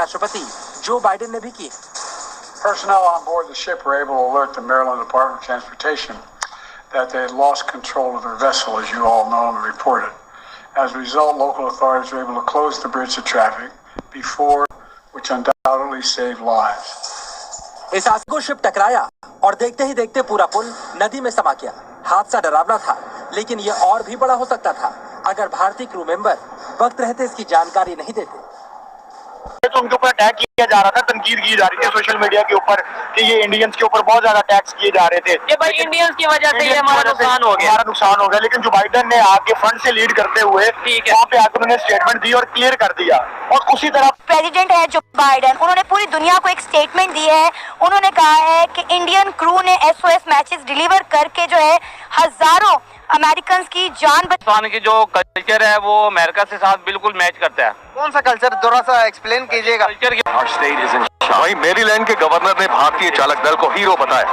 राष्ट्रपति Joe Biden ने भी की। Personnel on board the ship were able to alert the Maryland Department of Transportation that they had lost control of their vessel, as you all know and reported. As a result, local authorities were able to close the bridge to traffic before, which undoubtedly saved lives. इस हादसे को ship टकराया और देखते ही देखते पूरा पुल नदी में समा गया। हादसा डरावना था, लेकिन ये और भी बड़ा हो सकता था अगर भारतीय क्रू मेंबर वक्त रहते इसकी जानकारी नहीं देते। तो उनके ऊपर अटैक किया जा रहा था, तनकीद की जा रही थी सोशल मीडिया के ऊपर कि ये इंडियंस के ऊपर बहुत ज्यादा अटैक्स किए जा रहे थे कि भाई इंडियंस की वजह से ये हमारा नुकसान हो गया। लेकिन जो बाइडेन ने आगे फ्रंट से लीड करते हुए वहाँ पे आकर उन्होंने स्टेटमेंट दी और क्लियर कर दिया। और उसी तरह प्रेसिडेंट है जो बाइडेन, उन्होंने पूरी दुनिया को एक स्टेटमेंट दी है। उन्होंने कहा है कि इंडियन क्रू ने SOS मैचेस डिलीवर करके जो है हजारों अमेरिकन की जान बचाने की जो कल्चर है वो अमेरिका से साथ बिल्कुल मैच करता है। कौन सा कल्चर, थोड़ा सा एक्सप्लेन कीजिएगा। वहीं मैरीलैंड के गवर्नर ने भारतीय चालक दल को हीरो बताया।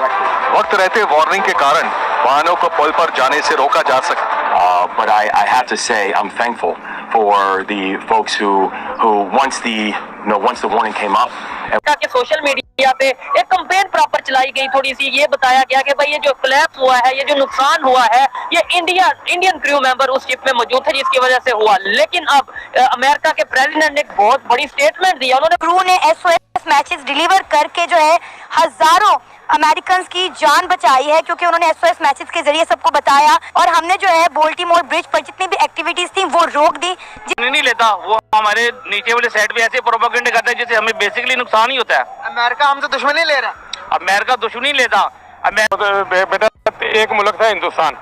वक्त रहते वार्निंग के कारण वाहनों को पुल पर जाने से रोका जा सका। But I have to say I'm thankful for the folks who once the warning came up. कि सोशल मीडिया पे एक कैंपेन प्रॉपर चलाई गई, थोड़ी सी ये बताया गया कि भाई ये जो कोलैप्स हुआ है, ये जो नुकसान हुआ है, ये इंडियन क्रू मेंबर उस शिप में मौजूद थे जिसकी वजह से हुआ। लेकिन अब अमेरिका के प्रेसिडेंट ने एक बहुत बड़ी स्टेटमेंट दिया। उन्होंने क्रू ने SOS मैचेस डिलीवर करके जो है हजारों अमेरिकन की जान बचाई है, क्योंकि उन्होंने SOS मैचेस के जरिए सबको बताया। और हमने जो है बोल्टीमोर ब्रिज पर जितनी भी एक्टिविटीज थी वो रोक दी। नहीं लेता, वो हमारे नीचे वाले साइड पे ऐसे प्रोपेगेंडा करता है जिससे हमें बेसिकली नुकसान ही होता है। अमेरिका हमसे दुश्मनी ले रहा है। अमेरिका दुश्मनी लेता। बेटा एक मुल्क था हिंदुस्तान,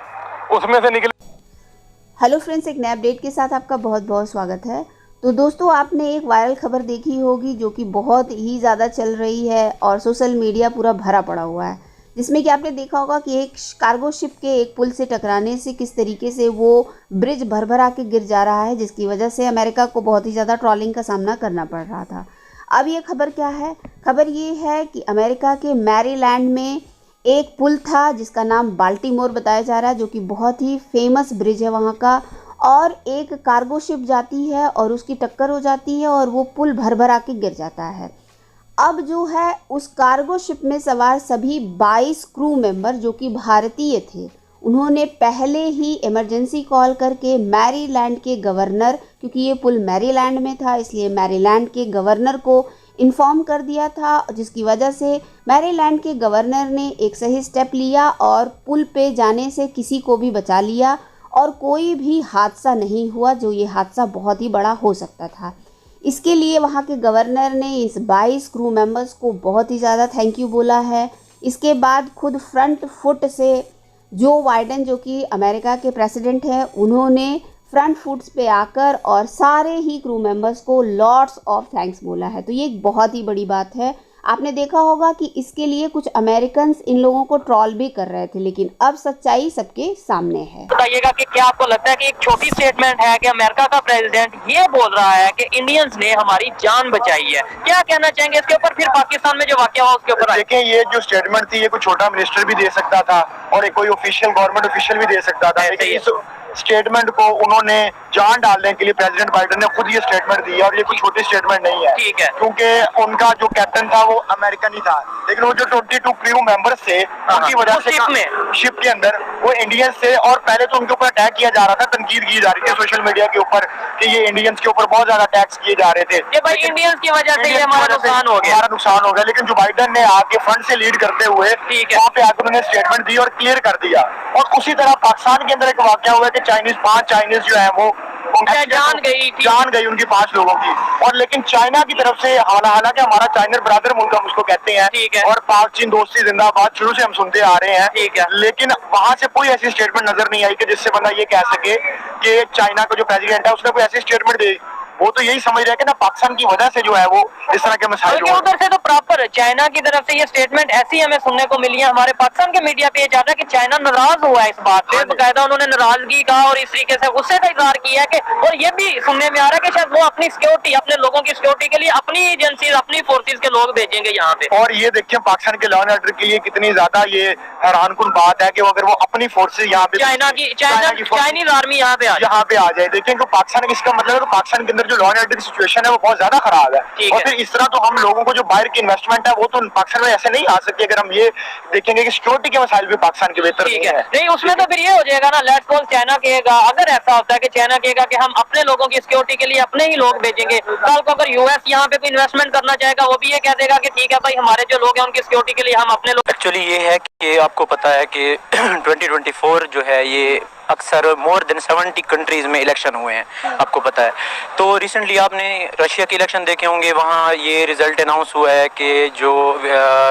उसमें से निकले। हेलो फ्रेंड्स, एक नए अपडेट के साथ आपका बहुत बहुत स्वागत है। तो दोस्तों, आपने एक वायरल खबर देखी होगी जो कि बहुत ही ज़्यादा चल रही है और सोशल मीडिया पूरा भरा पड़ा हुआ है, जिसमें कि आपने देखा होगा कि एक कार्गो शिप के एक पुल से टकराने से किस तरीके से वो ब्रिज भर भरा के गिर जा रहा है, जिसकी वजह से अमेरिका को बहुत ही ज़्यादा ट्रॉलिंग का सामना करना पड़ रहा था। अब ये खबर क्या है? खबर ये है कि अमेरिका के मैरीलैंड में एक पुल था जिसका नाम बाल्टीमोर बताया जा रहा है, जो कि बहुत ही फेमस ब्रिज है वहाँ का। और एक कार्गो शिप जाती है और उसकी टक्कर हो जाती है और वो पुल भर भरा के गिर जाता है। अब जो है उस कार्गो शिप में सवार सभी 22 क्रू मेंबर जो कि भारतीय थे, उन्होंने पहले ही इमरजेंसी कॉल करके मैरीलैंड के गवर्नर, क्योंकि ये पुल मैरीलैंड में था इसलिए मैरीलैंड के गवर्नर को इन्फॉर्म कर दिया था, जिसकी वजह से मैरीलैंड के गवर्नर ने एक सही स्टेप लिया और पुल पे जाने से किसी को भी बचा लिया और कोई भी हादसा नहीं हुआ, जो ये हादसा बहुत ही बड़ा हो सकता था। इसके लिए वहाँ के गवर्नर ने इस 22 क्रू मेंबर्स को बहुत ही ज़्यादा थैंक यू बोला है। इसके बाद खुद फ्रंट फुट से जो बाइडेन, जो कि अमेरिका के प्रेसिडेंट हैं, उन्होंने फ्रंट फुट्स पे आकर और सारे ही क्रू मेंबर्स को लॉट्स ऑफ थैंक्स बोला है। तो ये एक बहुत ही बड़ी बात है। आपने देखा होगा कि इसके लिए कुछ अमेरिकन इन लोगों को ट्रॉल भी कर रहे थे, लेकिन अब सच्चाई सबके सामने है। बताइएगा कि क्या आपको लगता है कि एक छोटी स्टेटमेंट है कि अमेरिका का प्रेसिडेंट ये बोल रहा है कि इंडियंस ने हमारी जान बचाई है, क्या कहना चाहेंगे इसके ऊपर? फिर पाकिस्तान में जो वाकया हुआ उसके ऊपर देखें, ये जो स्टेटमेंट थी ये कोई छोटा मिनिस्टर भी दे सकता था और एक कोई ऑफिशियल गवर्नमेंट ऑफिशियल भी दे सकता था, लेकिन इस स्टेटमेंट को उन्होंने जान डालने के लिए प्रेसिडेंट बाइडेन ने खुद ये स्टेटमेंट दी है। और ये कोई छोटी स्टेटमेंट नहीं है, ठीक है, क्योंकि उनका जो कैप्टन था वो अमेरिकन ही था, लेकिन वो जो 22 क्रू मेंबर्स थे उनकी वजह से शिप के अंदर वो इंडियंस थे। और पहले तो उनके ऊपर अटैक किया जा रहा था, तनकीद की जा रही थी सोशल मीडिया के ऊपर कि ये इंडियंस के ऊपर बहुत ज्यादा अटैक्स किए जा रहे थे कि भाई इंडियंस की वजह से ये हमारा नुकसान हो गया। लेकिन जो बाइडेन ने आगे फ्रंट से लीड करते हुए वहाँ पे आकर उन्होंने स्टेटमेंट दी और क्लियर कर दिया। और उसी तरह पाकिस्तान के अंदर एक वाकया हुआ कि 5 चाइनीज जो है वो जान गई उनकी 5 लोगों की। और लेकिन चाइना की तरफ से, हालांकि हमारा चाइना ब्रदर मुल्क हम उसको कहते हैं, और पाक चीन दोस्ती जिंदाबाद शुरू से हम सुनते आ रहे हैं, लेकिन वहां से कोई ऐसी स्टेटमेंट नजर नहीं आई कि जिससे बंदा ये कह सके कि चाइना का जो प्रेसिडेंट है उसने कोई ऐसी स्टेटमेंट दी। वो तो यही समझ रहे हैं कि ना पाकिस्तान की वजह से जो है वो इस तरह के मसाइल उधर से तो प्रॉपर चाइना की तरफ से ये स्टेटमेंट ऐसी हमें सुनने को मिली है। हमारे पाकिस्तान के मीडिया पे ये जाता है कि चाइना नाराज हुआ है इस बात से, बकायदा उन्होंने नाराजगी का और इस तरीके से गुस्से का इजहार किया है कि, और ये भी सुनने में आ रहा है कि शायद वो अपनी सिक्योरिटी, अपने लोगों की सिक्योरिटी के लिए अपनी एजेंसी, अपनी फोर्सेज के लोग भेजेंगे यहाँ पे। और ये देखिए पाकिस्तान के लॉ एंड ऑर्डर के लिए कितनी ज्यादा ये हैरानकुन बात है कि अगर वो अपनी फोर्सेज यहाँ पे चाइनीज आर्मी यहाँ पे आ जाए। देखिए पाकिस्तान, इसका मतलब है कि पाकिस्तान के अंदर जो लॉ एंड ऑर्डर की सिचुएशन है वो बहुत ज्यादा खराब है। और फिर इस तरह तो हम लोगों को जो बाहर की इन्वेस्टमेंट है वो तो पाकिस्तान में ऐसे नहीं आ सकती अगर हम ये देखेंगे कि सिक्योरिटी के मसाइल भी पाकिस्तान के बेहतर नहीं है। नहीं, उसमें तो फिर ये हो जाएगा ना, लेट्स सपोज चाइना कहेगा, अगर ऐसा होता है कि चाइना कहेगा कि हम अपने लोगों की सिक्योरिटी के लिए अपने ही लोग भेजेंगे, कल को अगर यूएस यहाँ पे कोई इन्वेस्टमेंट करना चाहेगा वो भी ये कह देगा कि ठीक है भाई, हमारे जो लोग हैं उनकी सिक्योरिटी के लिए हम अपने लोग। एक्चुअली ये है कि आपको पता है कि 2024 जो है ये अक्सर मोर देन 70 कंट्रीज में इलेक्शन हुए हैं, आपको पता है। तो रिसेंटली आपने रशिया के इलेक्शन देखे होंगे, वहाँ ये रिजल्ट अनाउंस हुआ है कि जो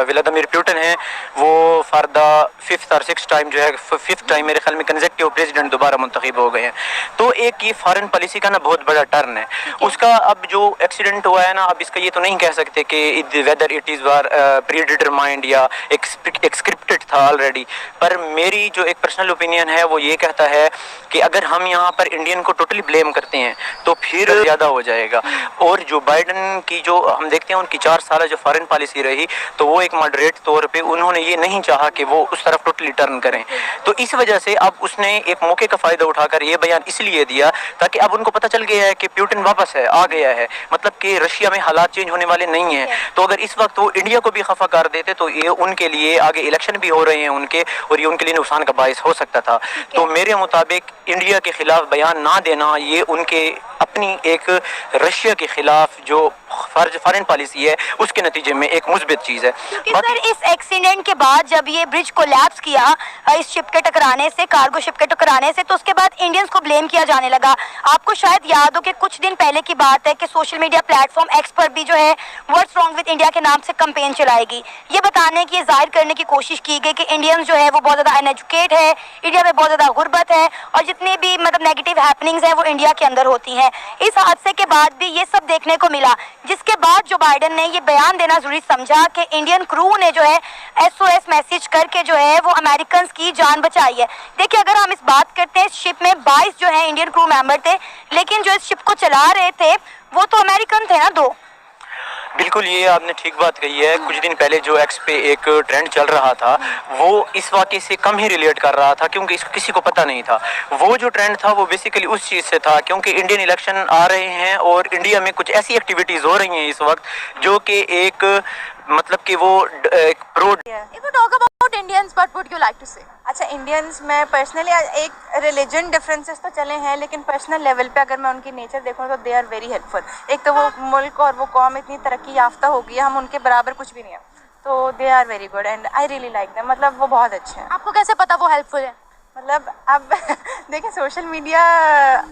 व्लादिमीर पुतिन है वो फॉर द 5th और 6th टाइम जो है 5th टाइम मेरे ख्याल में कंसेक्यूटिव प्रेसिडेंट दोबारा मुंतखब हो गए हैं। तो एक ये फॉरेन पॉलिसी का ना बहुत बड़ा टर्न है उसका। अब जो एक्सीडेंट हुआ है ना, अब इसका ये तो नहीं कह सकते कि whether it is war pre determined या एक स्क्रिप्टेड था ऑलरेडी, पर मेरी जो एक पर्सनल ओपिनियन है वो ये कहता है कि अगर हम यहाँ पर इंडियन को टोटली ब्लेम करते हैं तो फिर ज़्यादा हो जाएगा। और जो बाइडन की जो हम देखते हैं उनकी 4 साल जो फॉरेन पॉलिसी रही, तो वो एक मॉडरेट तौर पे उन्होंने ये नहीं चाहा कि वो उस तरफ टोटली टर्न करें। तो इस वजह से अब उसने एक मौके का फ़ायदा उठाकर ये बयान इसलिए दिया ताकि अब उनको पता चल गया है कि पुतिन वापस है, आ गया है, मतलब कि रशिया में हालात चेंज होने वाले नहीं हैं। तो अगर इस वक्त वो इंडिया को भी खफा कर देते तो ये उनके लिए आगे इलेक्शन भी हो रहे हैं उनके, और ये उनके लिए नुकसान का बायस हो सकता था। तो मेरे मुताबिक इंडिया के खिलाफ बयान ना देना ये उनके अपनी एक रशिया के खिलाफ जो फॉरेन पॉलिसी है उसके नतीजे में एक मुस्बित चीज़ है। क्योंकि सर इस एक्सीडेंट के बाद जब ये ब्रिज कोलैप्स किया इस शिप के टकराने से, कार्गो शिप के टकराने से, तो उसके बाद इंडियंस को ब्लेम किया जाने लगा। आपको शायद याद हो कि कुछ दिन पहले की बात है कि सोशल मीडिया प्लेटफॉर्म एक्स पर भी जो है व्हाट्स रॉन्ग विद इंडिया के नाम से कैंपेन चलाएगी, ये बताने की, जाहिर करने की कोशिश की गई कि इंडियंस जो है वो बहुत ज़्यादा अनएजुकेट है, इंडिया में बहुत ज़्यादा गुर्बत है और जितनी भी मतलब नेगेटिव हैपनिंग्स हैं वो इंडिया के अंदर होती हैं। इस हादसे के बाद भी ये सब देखने को मिला, जिसके बाद जो बाइडन ने ये बयान देना जरूरी समझा कि इंडियन क्रू ने जो है SOS मैसेज करके जो है वो अमेरिकन की जान बचाई है। देखिए, अगर हम इस बात करते हैं, शिप में 22 जो है इंडियन क्रू मेंबर थे, लेकिन जो इस शिप को चला रहे थे वो तो अमेरिकन थे ना 2। बिल्कुल, ये आपने ठीक बात कही है। कुछ दिन पहले जो एक्स पे एक ट्रेंड चल रहा था वो इस वाक़े से कम ही रिलेट कर रहा था क्योंकि किसी को पता नहीं था। वो जो ट्रेंड था वो बेसिकली उस चीज़ से था क्योंकि इंडियन इलेक्शन आ रहे हैं और इंडिया में कुछ ऐसी एक्टिविटीज़ हो रही हैं इस वक्त जो कि एक मतलब कि वो एक pro. If you talk about Indians, what would you like to say? अच्छा, इंडियंस में पर्सनली एक रिलीजन डिफरेंसेस तो चले हैं, लेकिन पर्सनल लेवल पे अगर मैं उनकी नेचर देखूँ तो दे आर वेरी हेल्पफुल। एक तो वो मुल्क और वो कौम इतनी तरक्की याफ्ता हो गई है, हम उनके बराबर कुछ भी नहीं है, तो they are very good and I really like them. मतलब वो बहुत अच्छे हैं। आपको कैसे पता वो हेल्पफुल है? मतलब अब देखिए, सोशल मीडिया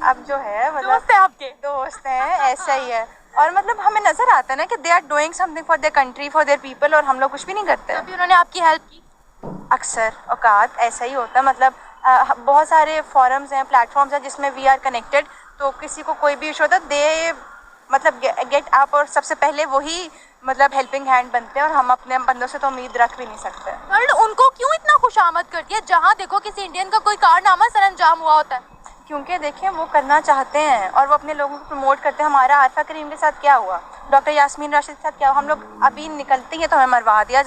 अब जो है मतलब दोस्त है आपके? दोस्त हैं, ऐसा ही है। और मतलब हमें नजर आता है ना कि they are doing something for their country, for their people, और हम लोग कुछ भी नहीं करते। अभी उन्होंने आपकी हेल्प की? अक्सर औकात ऐसा ही होता है। मतलब बहुत सारे फोरम्स हैं, प्लेटफॉर्म्स हैं जिसमें वी आर कनेक्टेड, तो किसी को कोई भी इशू होता है दे मतलब गेट अप, और सबसे पहले वही मतलब हेल्पिंग हैंड बनते हैं, और हम अपने बंदों से तो उम्मीद रख भी नहीं सकते। वर्ल्ड उनको क्यों इतना खुशामद करती है जहाँ देखो किसी इंडियन का कोई कारनामा सरअंजाम हुआ होता है? क्योंकि देखिए वो करना चाहते हैं और वो अपने लोगों को प्रमोट करते हैं। हमारा आरफा करीम के साथ क्या हुआ, डॉक्टर यास्मीन राशिद के साथ क्या हुआ, हम लोग अभी निकलते हैं तो हमें मरवा दिया